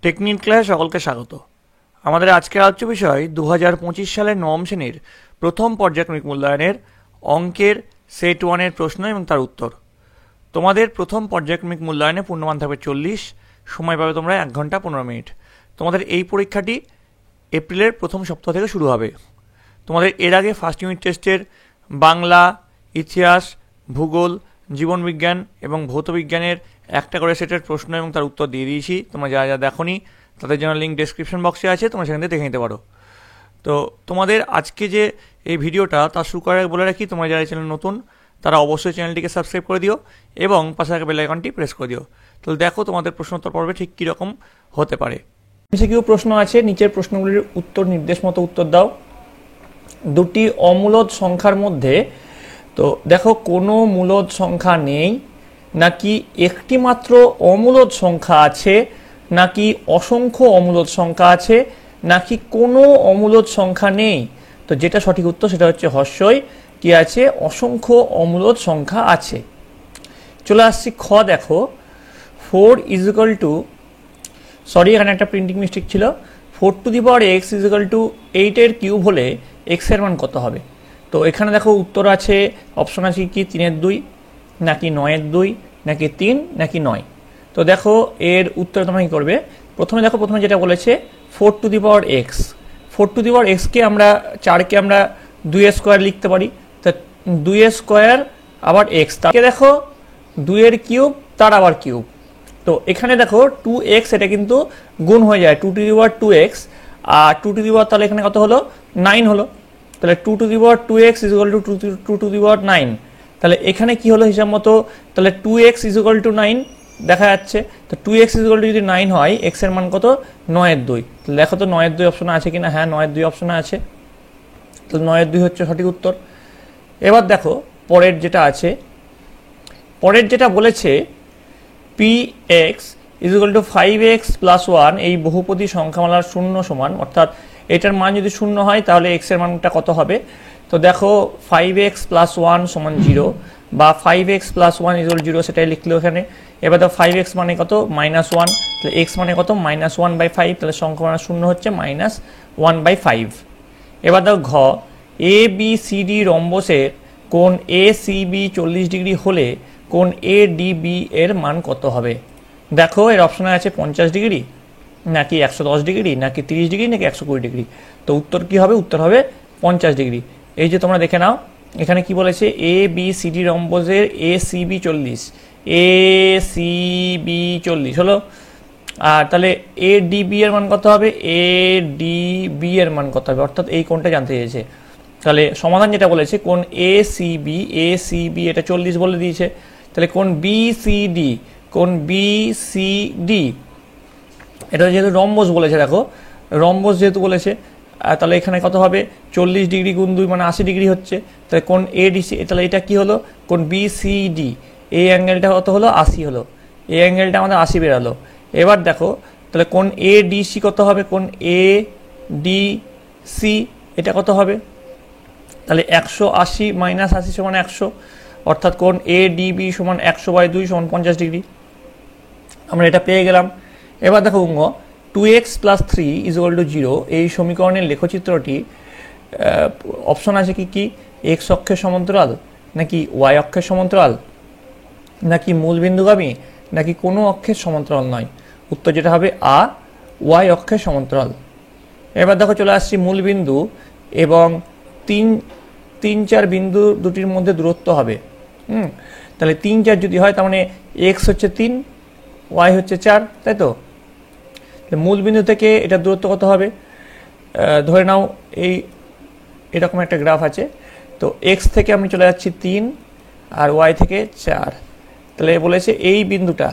Technique ক্লাসে সকলকে স্বাগত। আমাদের আজকের আলোচ্য বিষয় 2025 সালের নবম শ্রেণীর প্রথম পর্যায়ক্রমিক মূল্যায়নের অঙ্কের সেট 1-এর প্রশ্ন এবং তার উত্তর। তোমাদের প্রথম পর্যায়ক্রমিক মূল্যায়নে পূর্ণমান থাকবে 40, সময় পাবে তোমরা 1 ঘন্টা 15 মিনিট। তোমাদের এই পরীক্ষাটি এপ্রিলের প্রথম সপ্তাহ থেকে শুরু হবে। তোমাদের এর আগে ফার্স্ট ইউনিট টেস্টের বাংলা, ইতিহাস, ভূগোল, জীবনবিজ্ঞান এবং ভৌতবিজ্ঞানের একটা করে সেটের প্রশ্ন এবং তার উত্তর দিয়ে দিয়েছি। তোমরা যারা যা দেখোনি তাদের জন্য লিঙ্ক ডেসক্রিপশন বক্সে আছে, তোমরা সেখান থেকে দেখে নিতে পারো। তো তোমাদের আজকে যে এই ভিডিওটা তা শুরু করার আগে বলে রাখি, তোমরা যারা চ্যানেল নতুন তারা অবশ্যই চ্যানেলটিকে সাবস্ক্রাইব করে দিও এবং পাশে থাকা বেল আইকনটি প্রেস করে দিও। তাহলে দেখো তোমাদের প্রশ্নোত্তর পর্বে ঠিক কীরকম হতে পারে। এমসিকিউ প্রশ্ন আছে, নিচের প্রশ্নগুলির উত্তর নির্দেশ মতো উত্তর দাও। দুটি অমূলদ সংখ্যার মধ্যে তো দেখো কোনো মূলদ সংখ্যা নেই, নাকি একটি মাত্র অমূলদ সংখ্যা আছে, নাকি অসংখ্য অমূলদ সংখ্যা আছে, নাকি কোনো অমূলদ সংখ্যা নেই। তো যেটা সঠিক উত্তর সেটা হচ্ছে হর্ষই কি আছে, অসংখ্য অমূলদ সংখ্যা আছে। চলে আসছি খ, দেখো 4 = সরি এখানে একটা প্রিন্টিং মিস্টেক ছিল। 4 টু দি পাওয়ার x = 8-এর কিউব হলে x এর মান কত হবে। তো এখানে দেখো উত্তর আছে, অপশন আছে কি 3-এর 2, নাকি 9-এর 2, নাকি 3, নাকি 9। তো দেখো এর উত্তর তোমরা কী করবে। প্রথমে যেটা বলেছে 4 to the power x, 4 to the power x-কে আমরা 4-কে আমরা 2 স্কোয়ার লিখতে পারি। তা 2 স্কোয়ার আবার x, তাকে দেখো 2-এর কিউব তার আবার কিউব। তো এখানে দেখো 2x, এটা কিন্তু গুণ হয়ে যায় 2 two the power 2x, R 2 two the পাওয়ার তাহলে এখানে কত হলো 9 হলো। তাহলে 2 two the power 2x = 2 two the পাওয়ার 9। তাহলে এখানে কি হলো হিসাব মতো, তাহলে 2x = 9 দেখা যাচ্ছে। তো 2x = যদি 9 হয়, x এর মান কত 9-এর 2। তাহলে দেখো তো 9-এর 2 অপশনে আছে কিনা, হ্যাঁ 9-এর 2 অপশনে আছে। তো 9-এর 2 হচ্ছে সঠিক উত্তর। এবার দেখো পরের যেটা আছে, পরের যেটা বলেছে px = 5x + 1 এই বহুপদী সংখ্যামালার শূন্য সমান, অর্থাৎ এটার মান যদি শূন্য হয় তাহলে x এর মানটা কত হবে। তো দেখো 5x + 1 = 0, বা 5x + 1 = 0 সেটাই লিখলো এখানে। এবার দেখো 5x মানে কত -1, তাহলে x মানে কত -1/5, তাহলে সংখ্যা মান শূন্য হচ্ছে -1/5। এবার দেখো ঘ, ABCD রম্বসের কোণ ACB 40 ডিগ্রি হলে কোণ ADB এর মান কত হবে। দেখো এর অপশনে আছে 50 ডিগ্রি, নাকি 110 ডিগ্রি, নাকি 30 ডিগ্রি, নাকি 120 ডিগ্রি। তো উত্তর কি হবে, উত্তর হবে 50 ডিগ্রি। এই যে তোমরা দেখে নাও এখানে কি বলেছে, ABCD রম্বসের ACB 40 হলো। আর তাহলে ADB এর মান কত হবে, ADB এর মান কত হবে, অর্থাৎ এই কোণটা জানতে চেয়েছে। তাহলে সমাধান যেটা বলেছে কোণ ACB এটা 40 বলে দিয়েছে। তাহলে কোণ BCD এটা যেহেতু রম্বস বলেছে, দেখো রম্বস যেহেতু বলেছে, তাহলে এখানে কত হবে 40 ডিগ্রি গুণ 2 মানে 80 ডিগ্রি হচ্ছে। তাহলে কোণ ADC, তাহলে এটা কি হলো কোণ BCD, এই অ্যাঙ্গেলটা কত হলো 80 হলো, এই অ্যাঙ্গেলটা আমাদের 80 বেরালো। এবার দেখো তাহলে কোণ ADC কত হবে, কোণ ADC এটা কত হবে, তাহলে 180 - 80 = 100, অর্থাৎ কোণ ADB = 100/2 = 50 ডিগ্রি। আমরা এটা পেয়ে গেলাম। এবার দেখো 2x + 3 = 0 এই সমীকরণের লেখচিত্রটি অপশন আছে কি x অক্ষের সমান্তরাল, নাকি y অক্ষের সমান্তরাল, নাকি মূলবিন্দুগামী, নাকি কোনো অক্ষের সমান্তরাল নয়। উত্তর যেটা হবে আ, y অক্ষের সমান্তরাল। এবার দেখো চলে আসছি মূলবিন্দু এবং 3-4 বিন্দু দুটির মধ্যে দূরত্ব হবে। তাহলে 3-4 যদি হয় তার মানে x হচ্ছে 3, y হচ্ছে 4, তাই তো। মূলবিন্দু থেকে এটা দূরত্ব কত হবে, ধরে নাও এরকম একটা গ্রাফ আছে। তো x থেকে আমি চলে যাচ্ছি 3 আর y থেকে 4। তাহলে বলেছে এই বিন্দুটা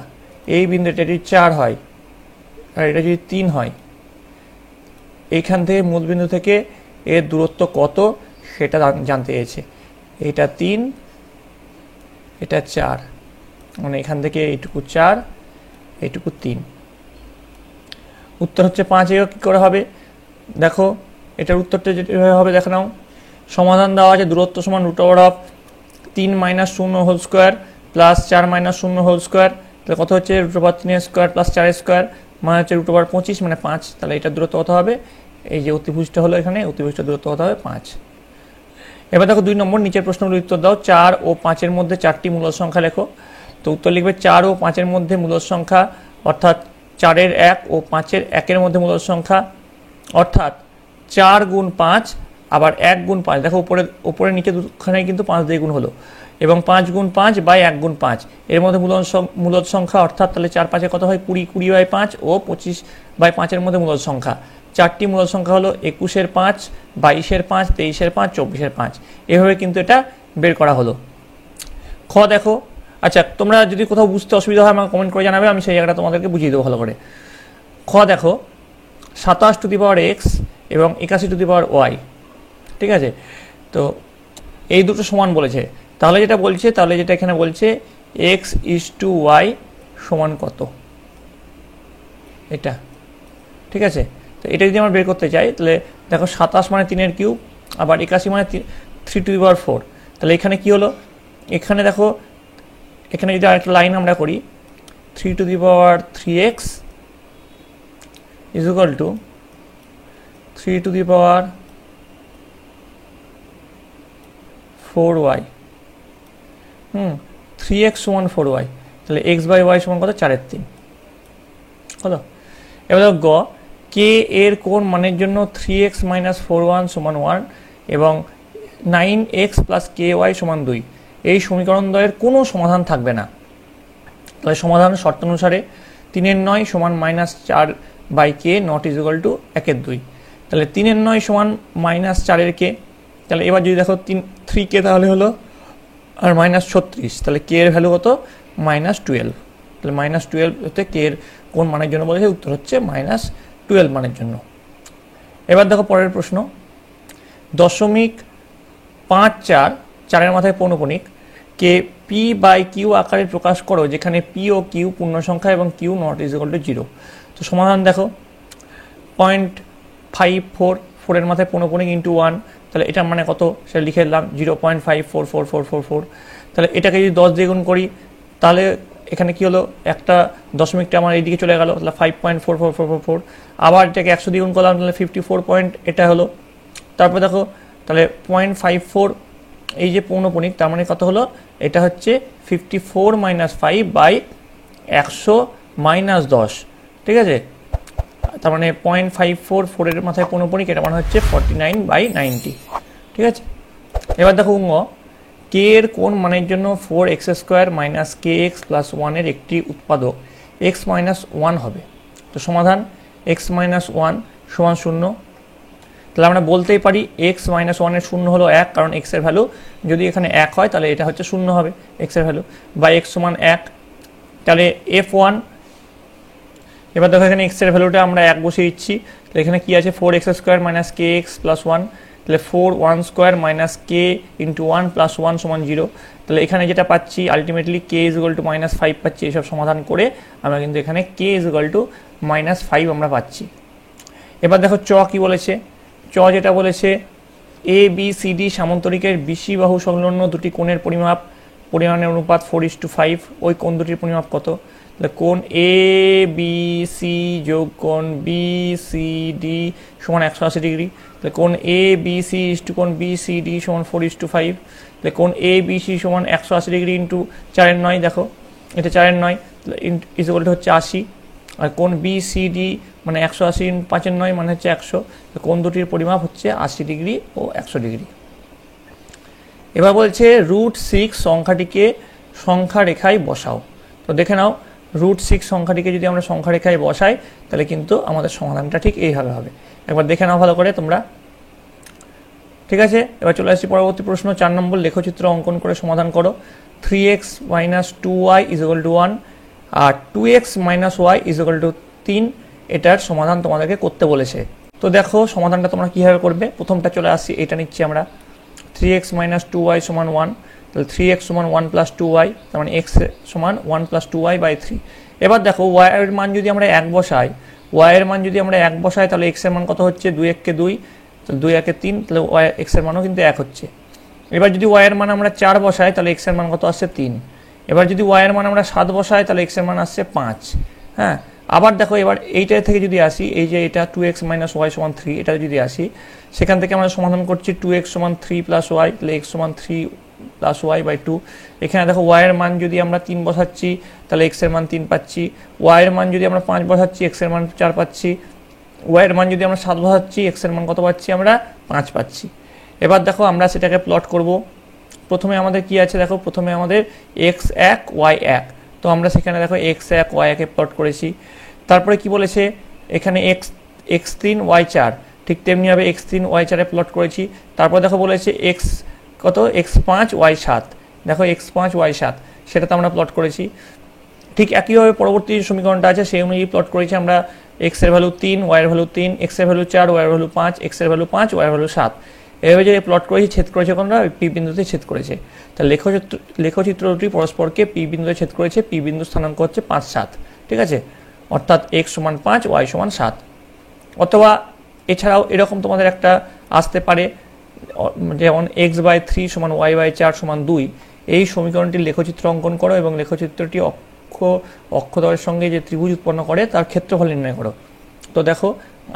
যদি 4 হয় আর এটা যদি 3 হয়, এইখান থেকে মূলবিন্দু থেকে এর দূরত্ব কত সেটা জানতে চেয়েছে। এটা 3, এটা 4, মানে এখান থেকে এইটুকু 4, এইটুকু 3। উত্তর হচ্ছে 5। কি করে হবে দেখো, এটার উত্তরটা যেটা হবে দেখে নাও। সমাধান দেওয়া আছে, দূরত্ব সমান √3 - 0² + 4 - 0², তাহলে কত হচ্ছে √3² + 4² মানে হচ্ছে √25 মানে 5, তাহলে এটার দূরত্ব কত হবে, এই যে অতিভুজটা হলো এখানে, অতিভুজটার দূরত্ব কত হবে 5। এবার দেখো 2 নম্বর, নিচের প্রশ্নগুলোর উত্তর দাও। 4 ও 5-এর মধ্যে 4টি মূলদ সংখ্যা লেখো। তো উত্তর লিখবে 4 ও 5-এর মধ্যে মূলদ সংখ্যা, অর্থাৎ 4-এর 1 ও 5-এর 1-এর মধ্যে মূলদ সংখ্যা, অর্থাৎ 4 গুণ 5 আবার 1 গুণ 5, দেখো উপরে নিচে দুখানেই কিন্তু 5 দিয়ে গুণ হলো, এবং 5 গুণ 5 বাই 1 গুণ 5 এর মধ্যে মূলদ সংখ্যা, অর্থাৎ তাহলে 4 5-এ কত হয় 20, 20 বাই 5 ও 25 বাই 5-এর মধ্যে মূলদ সংখ্যা। 4টি মূলদ সংখ্যা হলো 21-এর 5, 22-এর 5, 23-এর 5, 24-এর 5। এভাবে কিন্তু এটা বের করা হলো। খ দেখো, আচ্ছা তোমরা যদি কোথাও বুঝতে অসুবিধা হয় আমাকে কমেন্ট করে জানাবে, আমি সেই জায়গাটা তোমাদেরকে বুঝিয়ে দেবো ভালো করে। খ দেখো, 27 এবং 81 ঠিক আছে, তো এই দুটো সমান বলেছে, তাহলে যেটা এখানে বলছে x:y সমান কত, এটা ঠিক আছে। তো এটা যদি আমরা বের করতে চাই, তাহলে দেখো 27 মানে 3-এর কিউব, আবার 81 মানে 3⁴, তাহলে এখানে কি হলো, এখানে দেখো, এখানে যদি আরেকটা লাইন আমরা করি, 3⁴x is equal to 3⁴y, 3x সমান 4y, তাহলে x বাই y সমান কত, 4/3 হলো। এবার গ, কে এর কোন মানের জন্য 3x - 4y সমান 1 এবং 9x + ky সমান 2, এই সমীকরণ দ্বয়ের কোনো সমাধান থাকবে না। তাহলে সমাধান শর্ত অনুসারে 3/9 সমান -4 by k not is equal to 1/2, তাহলে 3/9 সমান -4 কে, তাহলে এবার যদি দেখো 3k তাহলে হলো আর -36, তাহলে কে এর ভ্যালু কত, -12, তাহলে -12 হতে কে এর কোন মানের জন্য বলেছে, উত্তর হচ্ছে -12 মানের জন্য। এবার দেখো পরের প্রশ্ন, 0.54 4-এর মাথায় পৌনঃপুনিক কে পি বাই কিউ আকারে প্রকাশ করো, যেখানে পি ও কিউ পূর্ণ সংখ্যা এবং q not is equal to 0। তো সমাধান দেখো, 0.54 4-এর মাথায় পৌনঃপুনিক ইন্টু 1, তাহলে এটার মানে কত সেটা লিখে দিলাম 0.544444, তাহলে এটাকে যদি 10 দিয়ে গুণ করি, তাহলে এখানে কি হলো, একটা দশমিকটা আমার এইদিকে চলে গেল, তাহলে 5.44444, আবার এটাকে 100 দিয়ে গুণ করলাম, তাহলে 54 পয়েন্ট এটা হলো। তারপর দেখো, তাহলে 0.54 এই যে পৌনঃপুনিক, তার মানে কত হলো, এটা হচ্ছে 54 - 5 বাই 100 - 10, ঠিক আছে, তার মানে 0.54 4-এর মাথায় পৌনঃপুনিক, এটা মানে হচ্ছে 49/90, ঠিক আছে। এবার দেখো কে এর কোন মানের জন্য 4x² - kx + 1 এর একটি উৎপাদক x - 1 হবে। তো সমাধান x - 1 সমান 0, তাহলে আমরা বলতেই পারি x - 1 এর 0 হলো 1, কারণ x এর ভ্যালু যদি এখানে 1 হয় তাহলে এটা হচ্ছে 0 হবে x এর ভ্যালু, বা x সমান 1, তাহলে f1। এবার দেখো এখানে x এর ভ্যালুটা আমরা 1 বসিয়ে দিচ্ছি, তাহলে এখানে কি আছে, 4x² - kx + 1, তাহলে 4 1² - k × 1 + 1 সমান 0, তাহলে এখানে যেটা পাচ্ছি আলটিমেটলি k = -5 পাচ্ছি। এইসব সমাধান করে আমরা কিন্তু এখানে k = -5 আমরা পাচ্ছি। এবার দেখো চ কি বলেছে, চ যেটা বলেছে A B C D সামান্তরিকের BC বাহু সংলগ্ন দুটি কোণের পরিমাণের অনুপাত 4:5, ওই কোণ দুটির পরিমাপ কত, তাহলে কোণ এ বি সি যোগ কোণ বি সি ডি সমান 180 ডিগ্রি, তাহলে কোণ এ বি সি ইস্টু কোণ বি সি ডি সমান 4:5, তাহলে কোণ এ বি সি সমান 180 ডিগ্রি ইন্টু 4/9, দেখো এটা 4/9 ইজ ইকুয়াল টু হচ্ছে 80, আর কোণ বি সি ডি মানে 180 × 5/9 মানে হচ্ছে 100, কোণ দুটির পরিমাপ হচ্ছে 80 ডিগ্রি ও 100 ডিগ্রি। এবার বলছে √6 সংখ্যাটিকে সংখ্যা রেখায় বসাও। তো দেখে নাও, √6 সংখ্যাটিকে যদি আমরা সংখ্যা রেখায় বসাই, তাহলে কিন্তু আমাদের সমাধানটা ঠিক এইভাবে হবে। একবার দেখে নাও ভালো করে তোমরা, ঠিক আছে। এবার চলে আসছি পরবর্তী প্রশ্ন, 4 নম্বর, লেখচিত্র অঙ্কন করে সমাধান করো। 3x - 2y = 1 আর 2x - y = 3, এটার সমাধান তোমাদেরকে করতে বলেছে। তো দেখো সমাধানটা তোমরা কীভাবে করবে, প্রথমটা চলে আসছি, এটা নিচ্ছি আমরা, 3x - 2y সমান 1, তাহলে 3x সমান 1 + 2y, তার মানে x সমান 1 + 2y/3। এবার দেখো y এর মান যদি আমরা 1 বসাই, তাহলে x এর মান কত হচ্ছে, 2 × 1 = 2, তাহলে 2 × 1 = 3, তাহলে x এর মানও কিন্তু 1 হচ্ছে। এবার যদি y এর মান আমরা 4 বসাই, তাহলে x এর মান কত আসছে, 3। এবার যদি y এর মান আমরা 7 বসাই, তাহলে x এর মান আসছে 5, হ্যাঁ। আবার দেখো এবার এইটা থেকে যদি আসি, এই যে এটা 2x মাইনাস ওয়াই সমান 3, এটা যদি আসি, সেখান থেকে আমরা সমাধান করছি 2x সমান 3 প্লাস ওয়াই, তাহলে x সমান 3 প্লাস ওয়াই বাই 2। এখানে দেখো y এর মান যদি আমরা 3 বসাচ্ছি তাহলে x এর মান 3 পাচ্ছি, y এর মান যদি আমরা 5 বসাচ্ছি x এর মান 4 পাচ্ছি, y এর মান যদি আমরা 7 বসাচ্ছি x এর মান কত পাচ্ছি আমরা 5 পাচ্ছি। এবার দেখো আমরা সেটাকে প্লট করব। প্রথমে আমাদের কি আছে দেখো, প্রথমে আমাদের x1 y1, তো আমরা সেখানে দেখো x1 y1 প্লট করেছি। তারপরে কি বলেছে এখানে x3 y4, ঠিক তেমনিভাবে x3 y4 প্লট করেছি। তারপর দেখো বলেছে x কত x5 y7, দেখো x5 y7 সেটা তো আমরা প্লট করেছি। ঠিক একইভাবে পরবর্তী সমীকরণটা আছে সেই অনুযায়ী প্লট করেছি আমরা, x এর ভ্যালু 3 y এর ভ্যালু 3, x এর ভ্যালু 4 y এর ভ্যালু 5, x এর ভ্যালু 5 y এর ভ্যালু 7। এভাবে যে প্লট করেছি ছেদ করেছে কোনটা, পি বিন্দুতে ছেদ করেছে। তা লেখচিত্র দুটি পরস্পরকে পি বিন্দুতে ছেদ করেছে, পি বিন্দু স্থানাঙ্ক হচ্ছে 5 7, ঠিক আছে, অর্থাৎ x সমান 5 y সমান 7। অথবা এছাড়াও এরকম তোমাদের একটা আসতে পারে, যেমন x/3 সমান y/4 সমান 2, এই সমীকরণটির লেখচিত্র অঙ্কন করো এবং লেখচিত্রটি অক্ষদ্বয়ের সঙ্গে যে ত্রিভুজ উৎপন্ন করে তার ক্ষেত্রফল নির্ণয় করো। তো দেখো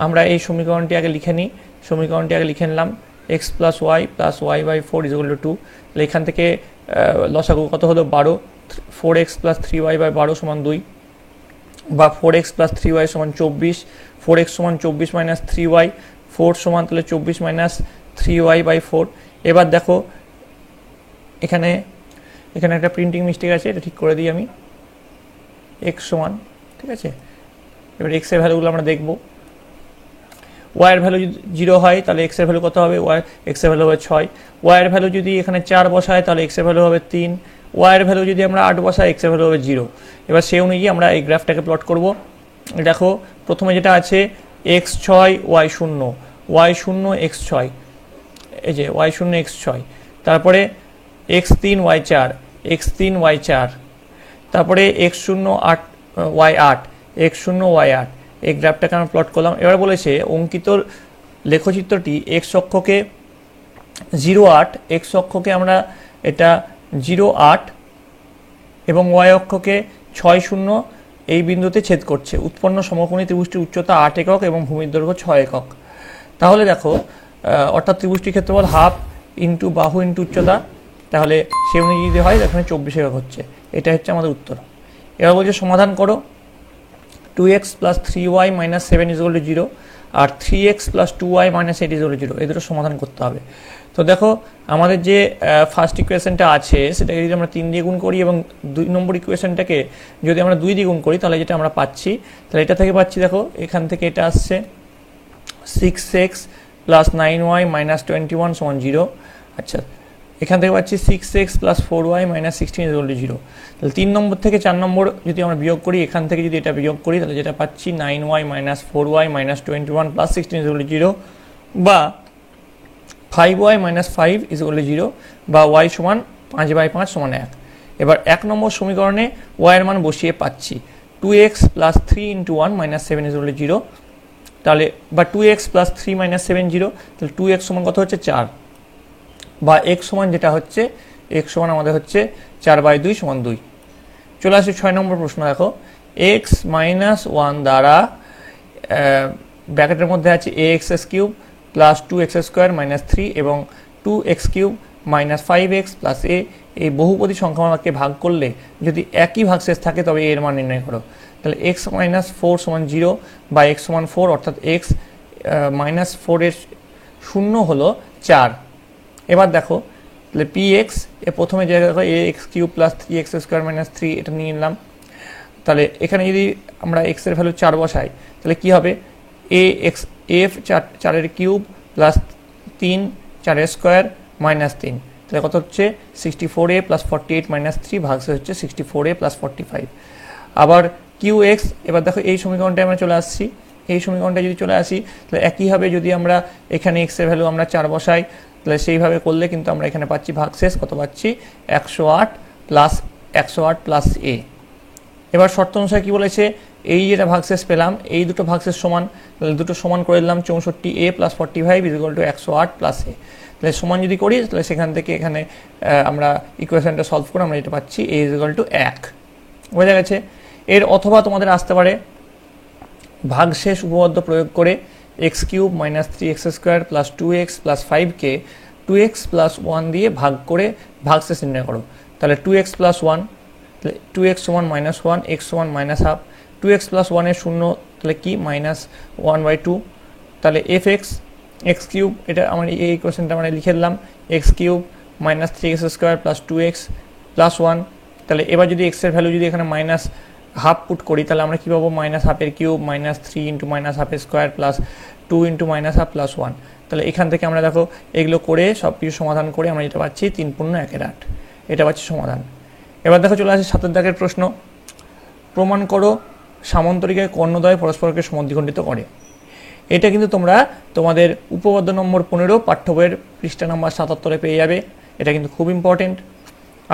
আমরা এই সমীকরণটি আগে লিখে নিই, সমীকরণটি আগে লিখে নিলাম x plus Y plus y/4 = 2। তাহলে এখান থেকে লসাগু কত হলো 12, 4x প্লাস 3y/12 সমান 2, বা 4x প্লাস 3y সমান 24, 4x সমান 24 মাইনাস 3y, 4 সমান তাহলে 24 মাইনাস 3y/4। এবার দেখো এখানে একটা প্রিন্টিং মিস্টেক আছে, এটা ঠিক করে দিই আমি। x সমান, ঠিক আছে, এবার x এর ভ্যালুগুলো আমরা দেখব। y এর ভ্যালু যদি 0 হয় তাহলে x এর ভ্যালু কত হবে, x এর ভ্যালু হবে 6, y এর ভ্যালু যদি এখানে 4 বসায় তাহলে x এর ভ্যালু হবে 3, y এর ভ্যালু যদি আমরা 8 বসাই x এর ভ্যালু হবে 0। এবার সেই অনুযায়ী আমরা এই গ্রাফটাকে প্লট করব। দেখো প্রথমে যেটা আছে x6 y0, y0 x6, এই যে y0 x6, তারপরে x3 y4, x3 y4, তারপরে x0 y8, x0 y8, এই গ্রাফটাকে আমরা প্লট করলাম। এবার বলেছে অঙ্কিত লেখচিত্রটি x অক্ষকে 0 8, x অক্ষকে আমরা এটা 0 8 এবং y অক্ষকে 6 0 এই বিন্দুতে ছেদ করছে। উৎপন্ন সমকোণী ত্রিভুজটির উচ্চতা 8 একক এবং ভূমির দৈর্ঘ্য 6 একক। তাহলে দেখো অর্থাৎ ত্রিভুজটির ক্ষেত্রফল হাফ ইন্টু বাহু ইন্টু উচ্চতা, তাহলে সে অনুযায়ী যদি হয় এখানে 24 একক হচ্ছে। এটা হচ্ছে আমাদের উত্তর। এবার বলছে সমাধান করো, 2x প্লাস 3y মাইনাস 7 = 0 আর 3x প্লাস 2y মাইনাস 8 = 0, এই দুটো সমাধান করতে হবে। তো দেখো আমাদের যে ফার্স্ট ইকুয়েশনটা আছে সেটাকে যদি আমরা 3 দিয়ে গুণ করি এবং 2 নম্বর ইকুয়েশনটাকে যদি আমরা 2 দিয়ে গুণ করি তাহলে যেটা আমরা পাচ্ছি, তাহলে এটা থেকে পাচ্ছি দেখো এখান থেকে এটা আসছে 6x প্লাস 9y মাইনাস 21 সমান 0। আচ্ছা, এখান থেকে পাচ্ছি 6x প্লাস 4y মাইনাস 16 = 0। তাহলে 3 নম্বর থেকে 4 নম্বর যদি আমরা বিয়োগ করি, এখান থেকে যদি এটা বিয়োগ করি তাহলে যেটা পাচ্ছি 9y minus 4y minus 21 plus 16 = 0, বা 5y মাইনাস 5 = 0, বা y সমান 5/5 সমান 1। এবার 1 নম্বর সমীকরণে y এর মান বসিয়ে পাচ্ছি 2x প্লাস 3 × 1 মাইনাস 7 = 0, তাহলে বা 2x প্লাস 3 মাইনাস 7 0, তাহলে 2x সমান কত হচ্ছে 4, বা x সমান যেটা হচ্ছে x সমান আমাদের হচ্ছে 4/2 সমান 2। চলে আসে 6 নম্বর প্রশ্ন। দেখো x মাইনাস 1 দ্বারা ব্র্যাকেটের মধ্যে আছে ax³ প্লাস 2x² মাইনাস 3 এবং 2x³ minus 5x plus a, এই বহুপদী সংখ্যামালাকে ভাগ করলে যদি একই ভাগশেষ থাকে তবে এর মান নির্ণয় করো। তাহলে x মাইনাস 4 সমান 0 বা x সমান 4, অর্থাৎ x মাইনাস 4 এর শূন্য হলো 4। এবার দেখো তাহলে px এ প্রথমে যে দেখো ax³ প্লাস 3x² মাইনাস 3 এটা নিয়ে নিলাম। তাহলে এখানে যদি আমরা x এর ভ্যালু 4 বসাই তাহলে কি হবে, f 4 এর কিউব প্লাস 3 4 এর স্কোয়ার মাইনাস 3, তাহলে কত হচ্ছে 64a প্লাস 48 মাইনাস 3 ভাগশেষ হচ্ছে 64a প্লাস 45। আবার qx, এবার দেখো এই সমীকরণটায় আমরা চলে আসছি, এই সমীকরণটা যদি চলে আসি তাহলে একইভাবে যদি আমরা এখানে x এর ভ্যালু আমরা 4 বসাই তাহলে সেইভাবে করলে কিন্তু আমরা এখানে পাচ্ছি ভাগশেষ কত পাচ্ছি 108 প্লাস a। এবার শর্ত অনুসারে কি বলেছে, এই যেটা ভাগশেষ পেলাম এই দুটো ভাগশেষ সমান, তাহলে দুটো সমান করে দিলাম 64a প্লাস 45 = 108 প্লাস a। তাহলে সমান যদি করি তাহলে সেখান থেকে এখানে আমরা ইকুয়েশনটা সলভ করে আমরা যেটা পাচ্ছি a = 1, বোঝা গেছে। এর অথবা তোমাদের আসতে পারে ভাগশেষ উপপাদ্য প্রয়োগ করে x³ - 3x² + 2x + 5কে 2x + 1 দিয়ে ভাগ করে ভাগশেষ নির্ণয় করো। তাহলে 2x + 1, 2x = -1, x = -1/2, 2x + 1 এর শূন্য, তাহলে কি -1/2। তাহলে fx x³ এটা আমার এই ইকুয়েশনটা আমরা লিখে দিলাম, x³ - 3x² + 2x + 1। তাহলে এবার যদি x এর ভ্যালু যদি এখানে -1/2 পুট করি, তাহলে আমরা কি পাবো, -1/2 -3 × -1/2² + 2 × -1/2 + 1। তাহলে এখান থেকে আমরা দেখো এগুলো করে সব কিছু সমাধান করে আমরা যেটা পাচ্ছি 3 × 1 = 8, এটা পাচ্ছি সমাধান। এবার দেখো চলে আসে 7 দাগের প্রশ্ন। প্রমাণ করো সামান্তরিকের কর্ণদ্বয় পরস্পরকে সমদ্বিখণ্ডিত করে। এটা কিন্তু তোমরা তোমাদের উপপাদ্য নম্বর 15 পাঠ্য বইয়ের পৃষ্ঠা নম্বর 77 পেয়ে যাবে। এটা কিন্তু খুব ইম্পর্টেন্ট।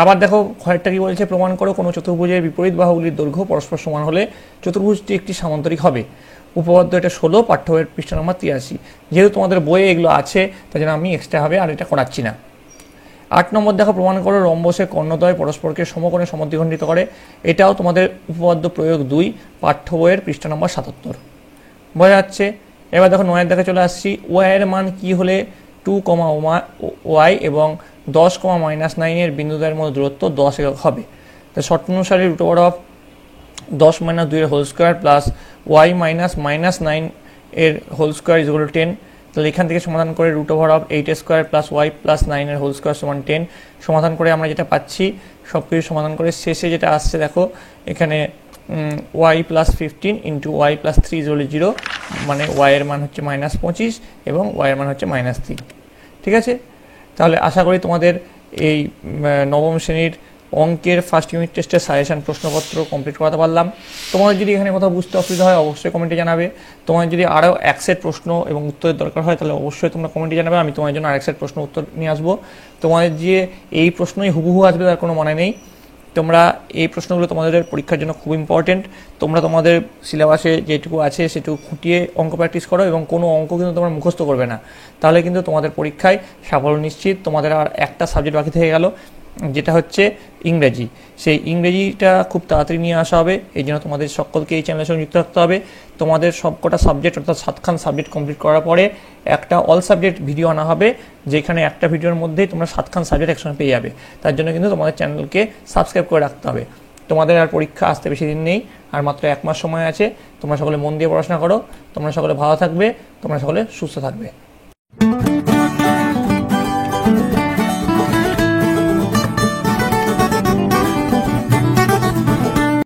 আবার দেখো কয়েকটা কি বলছে, প্রমাণ করো কোনো চতুর্ভুজের বিপরীত বাহুগুলির দৈর্ঘ্য পরস্পর সমান হলে চতুর্ভুজটি একটি সামান্তরিক হবে। উপপাদ্য এটা 16 পাঠ্য বইয়ের পৃষ্ঠা নম্বর 83। যেহেতু তোমাদের বইয়ে এগুলো আছে তাই জন্য আমি এক্সট্রা হবে আর এটা করাচ্ছি না। 8 নম্বর দেখো, প্রমাণ করো রম্বসের কর্ণদ্বয় পরস্পরকে সমকোণে সমদ্বিখণ্ডিত করে। এটাও তোমাদের উপপাদ্য প্রয়োগ 2 পাঠ্য বইয়ের পৃষ্ঠা নম্বর 77 বোঝা যাচ্ছে। এবার দেখো 9 দেখে চলে আসছি, y এর মান কি হলে 2, y এবং 10, -9 এর বিন্দুদ্বয়ের মধ্যে দূরত্ব 10 একক হবে। তো শর্ত অনুসারে √10 - 2 এর হোল স্কোয়ার প্লাস y -9 এর হোল স্কোয়ার = 10। তাহলে এখান থেকে সমাধান করে √8² + y + 9 এর হোল স্কোয়ার = 10 সমাধান করে আমরা যেটা পাচ্ছি, সব কিছু সমাধান করে শেষে যেটা আসছে দেখো এখানে y + 15 × y + 3 = 0, মানে y এর মান হচ্ছে -25 এবং y এর মান হচ্ছে -3। ঠিক আছে, তাহলে আশা করি তোমাদের এই নবম শ্রেণীর অঙ্কের ফার্স্ট ইউনিট টেস্টের সাজেশন প্রশ্নপত্র কমপ্লিট করাতে পারলাম। তোমাদের যদি এখানে কোথাও বুঝতে অসুবিধা হয় অবশ্যই কমেন্টে জানাবে। তোমাদের যদি আরও এক সেট প্রশ্ন এবং উত্তরের দরকার হয় তাহলে অবশ্যই তোমরা কমেন্টে জানাবে, আমি তোমাদের জন্য আরেক সেট প্রশ্ন উত্তর নিয়ে আসবো। তোমাদের যে এই প্রশ্নই হুবহু আসবে তার কোনো মানে নেই। তোমরা এই প্রশ্নগুলো তোমাদের পরীক্ষার জন্য খুব ইম্পর্টেন্ট। তোমরা তোমাদের সিলেবাসে যেটুকু আছে সেটুকু খুঁটিয়ে অঙ্ক প্র্যাকটিস করো এবং কোনো অঙ্ক কিন্তু তোমরা মুখস্থ করবে না, তাহলে কিন্তু তোমাদের পরীক্ষায় সাফল্য নিশ্চিত। তোমাদের আর একটা সাবজেক্ট বাকি থেকে গেল, যেটা হচ্ছে ইংরেজি। সেই ইংরেজিটা খুব তাড়াতাড়ি নিয়ে আসা হবে, এই জন্য তোমাদের সকলকে এই চ্যানেলের সঙ্গে যুক্ত থাকতে হবে। তোমাদের সবকটা সাবজেক্ট অর্থাৎ 7খান সাবজেক্ট কমপ্লিট করার পরে একটা অল সাবজেক্ট ভিডিও আনা হবে, যেখানে একটা ভিডিওর মধ্যেই তোমরা 7খান সাবজেক্ট একসঙ্গে পেয়ে যাবে। তার জন্য কিন্তু তোমাদের চ্যানেলকে সাবস্ক্রাইব করে রাখতে হবে। তোমাদের আর পরীক্ষা আসতে বেশি দিন নেই, আর মাত্র 1 মাস সময় আছে। তোমরা সকলে মন দিয়ে পড়াশোনা করো। তোমরা সকলে ভালো থাকবে, তোমরা সকলে সুস্থ থাকবে।